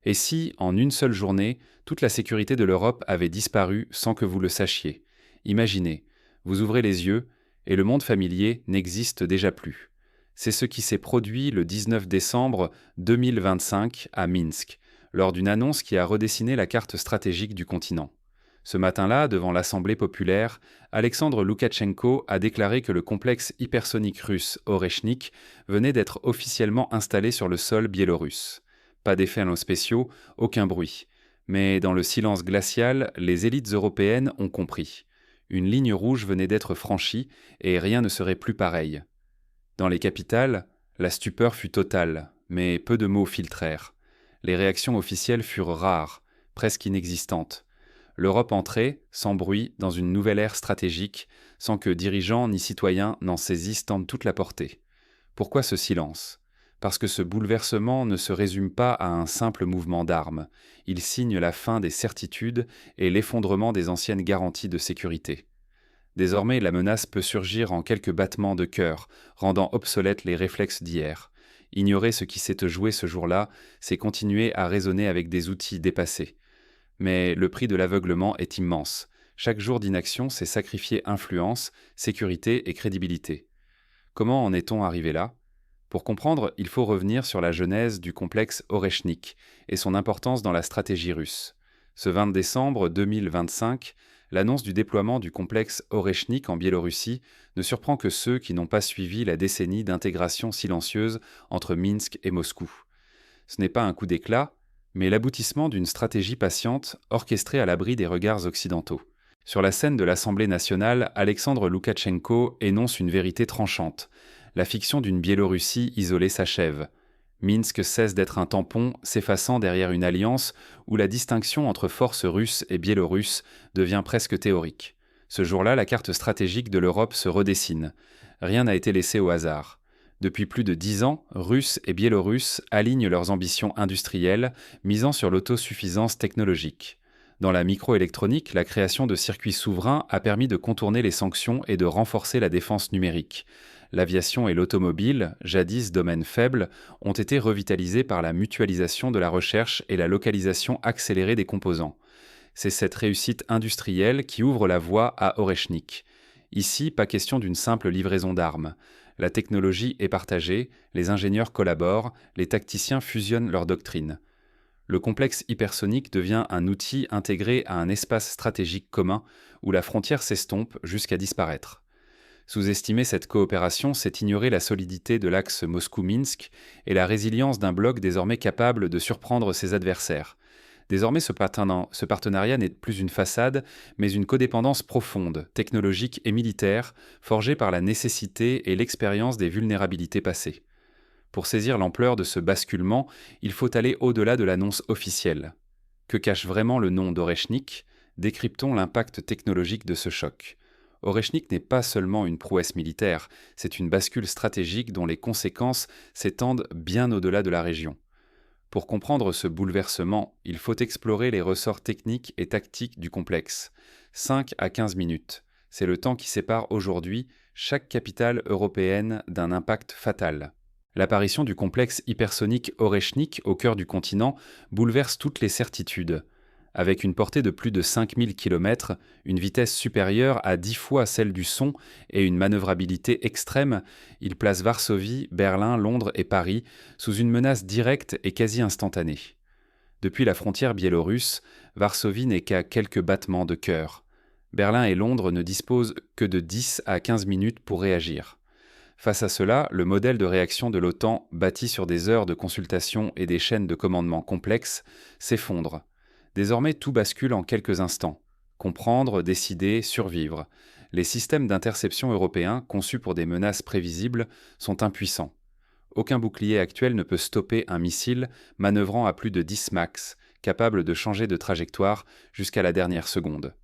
Et si, en une seule journée, toute la sécurité de l'Europe avait disparu sans que vous le sachiez? Imaginez, vous ouvrez les yeux et le monde familier n'existe déjà plus. C'est ce qui s'est produit le 19 décembre 2025 à Minsk, lors d'une annonce qui a redessiné la carte stratégique du continent. Ce matin-là, devant l'Assemblée populaire, Alexandre Loukachenko a déclaré que le complexe hypersonique russe Oreshnik venait d'être officiellement installé sur le sol biélorusse. Pas d'effets spéciaux, aucun bruit. Mais dans le silence glacial, les élites européennes ont compris. Une ligne rouge venait d'être franchie et rien ne serait plus pareil. Dans les capitales, la stupeur fut totale, mais peu de mots filtrèrent. Les réactions officielles furent rares, presque inexistantes. L'Europe entrait, sans bruit, dans une nouvelle ère stratégique, sans que dirigeants ni citoyens n'en saisissent tant toute la portée. Pourquoi ce silence? Parce que ce bouleversement ne se résume pas à un simple mouvement d'armes. Il signe la fin des certitudes et l'effondrement des anciennes garanties de sécurité. Désormais, la menace peut surgir en quelques battements de cœur, rendant obsolètes les réflexes d'hier. Ignorer ce qui s'est joué ce jour-là, c'est continuer à raisonner avec des outils dépassés. Mais le prix de l'aveuglement est immense. Chaque jour d'inaction, c'est sacrifier influence, sécurité et crédibilité. Comment en est-on arrivé là? Pour comprendre, il faut revenir sur la genèse du complexe Oreshnik et son importance dans la stratégie russe. Ce 20 décembre 2025, l'annonce du déploiement du complexe Oreshnik en Biélorussie ne surprend que ceux qui n'ont pas suivi la décennie d'intégration silencieuse entre Minsk et Moscou. Ce n'est pas un coup d'éclat, mais l'aboutissement d'une stratégie patiente orchestrée à l'abri des regards occidentaux. Sur la scène de l'Assemblée nationale, Alexandre Loukachenko énonce une vérité tranchante. La fiction d'une Biélorussie isolée s'achève. Minsk cesse d'être un tampon, s'effaçant derrière une alliance où la distinction entre forces russes et biélorusses devient presque théorique. Ce jour-là, la carte stratégique de l'Europe se redessine. Rien n'a été laissé au hasard. Depuis plus de 10 ans, Russes et Biélorusses alignent leurs ambitions industrielles, misant sur l'autosuffisance technologique. Dans la microélectronique, la création de circuits souverains a permis de contourner les sanctions et de renforcer la défense numérique. L'aviation et l'automobile, jadis domaines faibles, ont été revitalisés par la mutualisation de la recherche et la localisation accélérée des composants. C'est cette réussite industrielle qui ouvre la voie à Oreshnik. Ici, pas question d'une simple livraison d'armes. La technologie est partagée, les ingénieurs collaborent, les tacticiens fusionnent leurs doctrines. Le complexe hypersonique devient un outil intégré à un espace stratégique commun où la frontière s'estompe jusqu'à disparaître. Sous-estimer cette coopération, c'est ignorer la solidité de l'axe Moscou-Minsk et la résilience d'un bloc désormais capable de surprendre ses adversaires. Désormais, ce partenariat n'est plus une façade, mais une codépendance profonde, technologique et militaire, forgée par la nécessité et l'expérience des vulnérabilités passées. Pour saisir l'ampleur de ce basculement, il faut aller au-delà de l'annonce officielle. Que cache vraiment le nom d'Oreshnik? Décryptons l'impact technologique de ce choc. Oreshnik n'est pas seulement une prouesse militaire, c'est une bascule stratégique dont les conséquences s'étendent bien au-delà de la région. Pour comprendre ce bouleversement, il faut explorer les ressorts techniques et tactiques du complexe. 5 à 15 minutes, c'est le temps qui sépare aujourd'hui chaque capitale européenne d'un impact fatal. L'apparition du complexe hypersonique Oreshnik au cœur du continent bouleverse toutes les certitudes. Avec une portée de plus de 5000 km, une vitesse supérieure à 10 fois celle du son et une manœuvrabilité extrême, il place Varsovie, Berlin, Londres et Paris sous une menace directe et quasi instantanée. Depuis la frontière biélorusse, Varsovie n'est qu'à quelques battements de cœur. Berlin et Londres ne disposent que de 10 à 15 minutes pour réagir. Face à cela, le modèle de réaction de l'OTAN, bâti sur des heures de consultation et des chaînes de commandement complexes, s'effondre. Désormais, tout bascule en quelques instants. Comprendre, décider, survivre. Les systèmes d'interception européens, conçus pour des menaces prévisibles, sont impuissants. Aucun bouclier actuel ne peut stopper un missile manœuvrant à plus de 10 max, capable de changer de trajectoire jusqu'à la dernière seconde.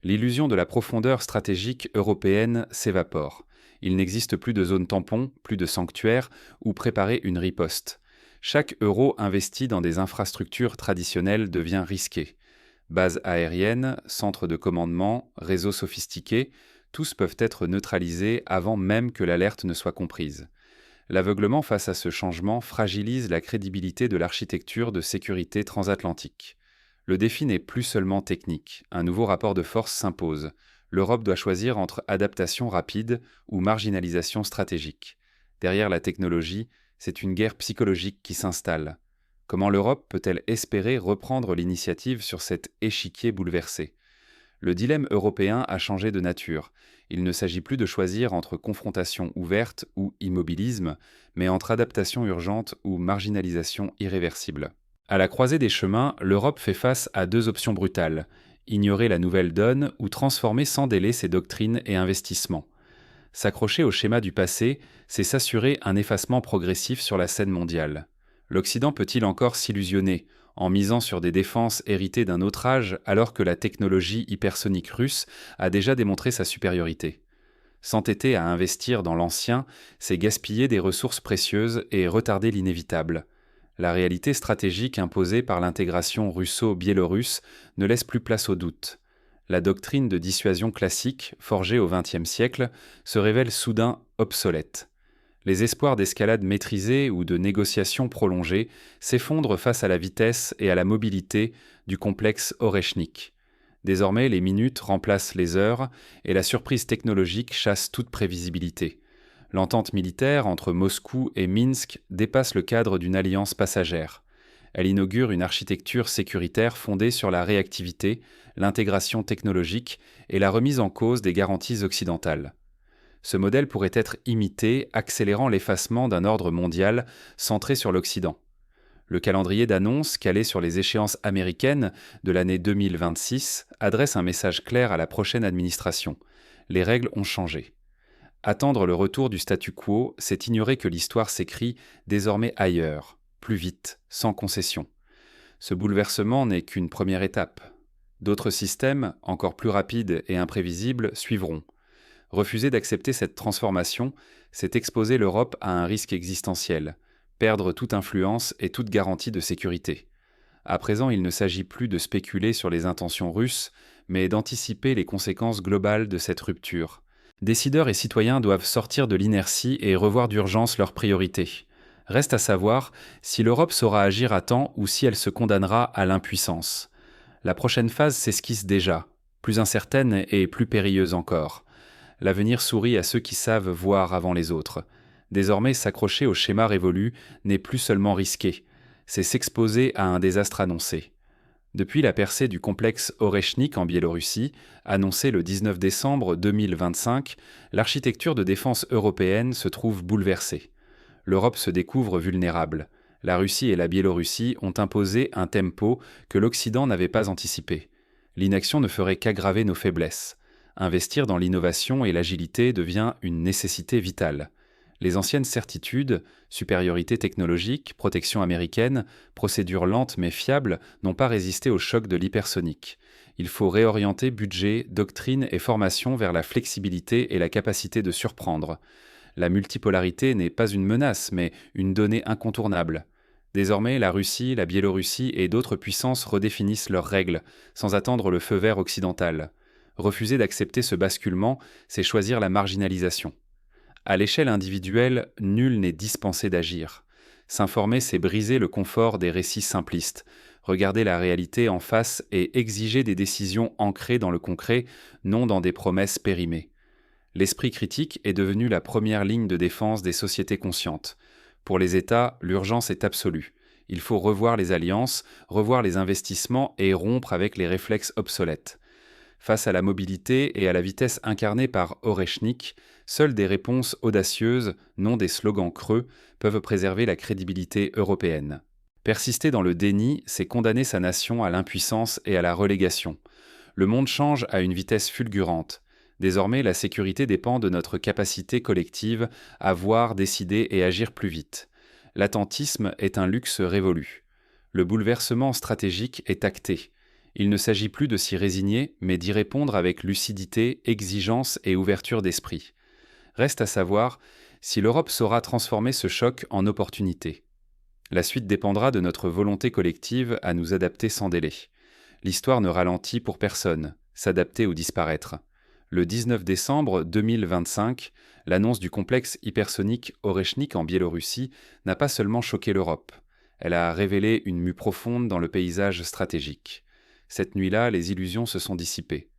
L'illusion de la profondeur stratégique européenne s'évapore. Il n'existe plus de zone tampon, plus de sanctuaire où préparer une riposte. Chaque euro investi dans des infrastructures traditionnelles devient risqué. Bases aériennes, centres de commandement, réseaux sophistiqués, tous peuvent être neutralisés avant même que l'alerte ne soit comprise. L'aveuglement face à ce changement fragilise la crédibilité de l'architecture de sécurité transatlantique. Le défi n'est plus seulement technique, un nouveau rapport de force s'impose. L'Europe doit choisir entre adaptation rapide ou marginalisation stratégique. Derrière la technologie, c'est une guerre psychologique qui s'installe. Comment l'Europe peut-elle espérer reprendre l'initiative sur cet échiquier bouleversé ? Le dilemme européen a changé de nature. Il ne s'agit plus de choisir entre confrontation ouverte ou immobilisme, mais entre adaptation urgente ou marginalisation irréversible. À la croisée des chemins, l'Europe fait face à deux options brutales: ignorer la nouvelle donne ou transformer sans délai ses doctrines et investissements. S'accrocher au schéma du passé, c'est s'assurer un effacement progressif sur la scène mondiale. L'Occident peut-il encore s'illusionner en misant sur des défenses héritées d'un autre âge alors que la technologie hypersonique russe a déjà démontré sa supériorité ? S'entêter à investir dans l'ancien, c'est gaspiller des ressources précieuses et retarder l'inévitable. La réalité stratégique imposée par l'intégration russo-biélorusse ne laisse plus place au doute. La doctrine de dissuasion classique, forgée au XXe siècle, se révèle soudain obsolète. Les espoirs d'escalade maîtrisée ou de négociations prolongées s'effondrent face à la vitesse et à la mobilité du complexe Oreschnik. Désormais, les minutes remplacent les heures et la surprise technologique chasse toute prévisibilité. L'entente militaire entre Moscou et Minsk dépasse le cadre d'une alliance passagère. Elle inaugure une architecture sécuritaire fondée sur la réactivité, l'intégration technologique et la remise en cause des garanties occidentales. Ce modèle pourrait être imité, accélérant l'effacement d'un ordre mondial centré sur l'Occident. Le calendrier d'annonces, calé sur les échéances américaines de l'année 2026, adresse un message clair à la prochaine administration. Les règles ont changé. Attendre le retour du statu quo, c'est ignorer que l'histoire s'écrit désormais ailleurs, plus vite, sans concession. Ce bouleversement n'est qu'une première étape. D'autres systèmes, encore plus rapides et imprévisibles, suivront. Refuser d'accepter cette transformation, c'est exposer l'Europe à un risque existentiel, perdre toute influence et toute garantie de sécurité. À présent, il ne s'agit plus de spéculer sur les intentions russes, mais d'anticiper les conséquences globales de cette rupture. Décideurs et citoyens doivent sortir de l'inertie et revoir d'urgence leurs priorités. Reste à savoir si l'Europe saura agir à temps ou si elle se condamnera à l'impuissance. La prochaine phase s'esquisse déjà, plus incertaine et plus périlleuse encore. L'avenir sourit à ceux qui savent voir avant les autres. Désormais, s'accrocher au schéma révolu n'est plus seulement risqué, c'est s'exposer à un désastre annoncé. Depuis la percée du complexe Oreschnik en Biélorussie, annoncée le 19 décembre 2025, l'architecture de défense européenne se trouve bouleversée. L'Europe se découvre vulnérable. La Russie et la Biélorussie ont imposé un tempo que l'Occident n'avait pas anticipé. L'inaction ne ferait qu'aggraver nos faiblesses. Investir dans l'innovation et l'agilité devient une nécessité vitale. Les anciennes certitudes, supériorité technologique, protection américaine, procédures lentes mais fiables, n'ont pas résisté au choc de l'hypersonique. Il faut réorienter budget, doctrine et formation vers la flexibilité et la capacité de surprendre. La multipolarité n'est pas une menace, mais une donnée incontournable. Désormais, la Russie, la Biélorussie et d'autres puissances redéfinissent leurs règles, sans attendre le feu vert occidental. Refuser d'accepter ce basculement, c'est choisir la marginalisation. À l'échelle individuelle, nul n'est dispensé d'agir. S'informer, c'est briser le confort des récits simplistes, regarder la réalité en face et exiger des décisions ancrées dans le concret, non dans des promesses périmées. L'esprit critique est devenu la première ligne de défense des sociétés conscientes. Pour les États, l'urgence est absolue. Il faut revoir les alliances, revoir les investissements et rompre avec les réflexes obsolètes. Face à la mobilité et à la vitesse incarnée par Oreschnik, seules des réponses audacieuses, non des slogans creux, peuvent préserver la crédibilité européenne. Persister dans le déni, c'est condamner sa nation à l'impuissance et à la relégation. Le monde change à une vitesse fulgurante. Désormais, la sécurité dépend de notre capacité collective à voir, décider et agir plus vite. L'attentisme est un luxe révolu. Le bouleversement stratégique est acté. Il ne s'agit plus de s'y résigner, mais d'y répondre avec lucidité, exigence et ouverture d'esprit. Reste à savoir si l'Europe saura transformer ce choc en opportunité. La suite dépendra de notre volonté collective à nous adapter sans délai. L'histoire ne ralentit pour personne, s'adapter ou disparaître. Le 19 décembre 2025, l'annonce du complexe hypersonique Oreshnik en Biélorussie n'a pas seulement choqué l'Europe. Elle a révélé une mue profonde dans le paysage stratégique. Cette nuit-là, les illusions se sont dissipées.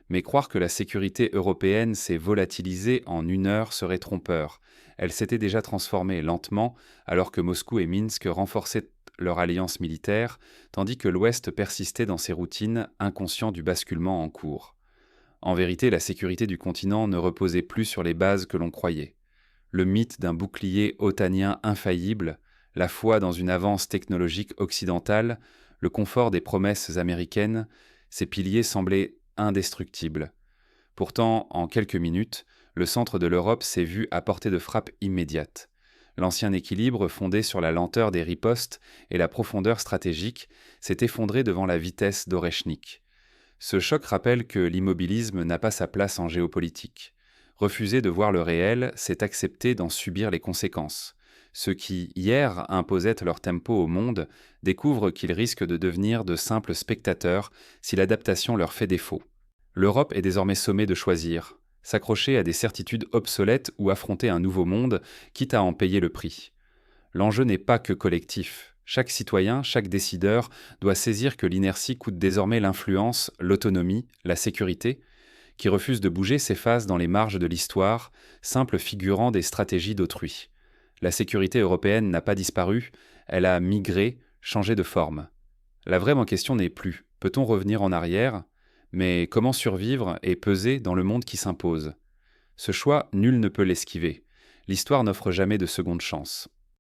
Mais croire que la sécurité européenne s'est volatilisée en une heure serait trompeur. Elle s'était déjà transformée lentement, alors que Moscou et Minsk renforçaient leur alliance militaire, tandis que l'Ouest persistait dans ses routines, inconscient du basculement en cours. En vérité, la sécurité du continent ne reposait plus sur les bases que l'on croyait. Le mythe d'un bouclier otanien infaillible, la foi dans une avance technologique occidentale, le confort des promesses américaines, ces piliers semblaient indestructibles. Pourtant, en quelques minutes, le centre de l'Europe s'est vu à portée de frappe immédiate. L'ancien équilibre fondé sur la lenteur des ripostes et la profondeur stratégique s'est effondré devant la vitesse d'Oreshnik. Ce choc rappelle que l'immobilisme n'a pas sa place en géopolitique. Refuser de voir le réel, c'est accepter d'en subir les conséquences. Ceux qui, hier, imposaient leur tempo au monde, découvrent qu'ils risquent de devenir de simples spectateurs si l'adaptation leur fait défaut. L'Europe est désormais sommée de choisir, s'accrocher à des certitudes obsolètes ou affronter un nouveau monde, quitte à en payer le prix. L'enjeu n'est pas que collectif. Chaque citoyen, chaque décideur doit saisir que l'inertie coûte désormais l'influence, l'autonomie, la sécurité. Qui refuse de bouger s'efface dans les marges de l'histoire, simple figurant des stratégies d'autrui. La sécurité européenne n'a pas disparu, elle a migré, changé de forme. La vraie question n'est plus, peut-on revenir en arrière ? Mais comment survivre et peser dans le monde qui s'impose ? Ce choix, nul ne peut l'esquiver. L'histoire n'offre jamais de seconde chance.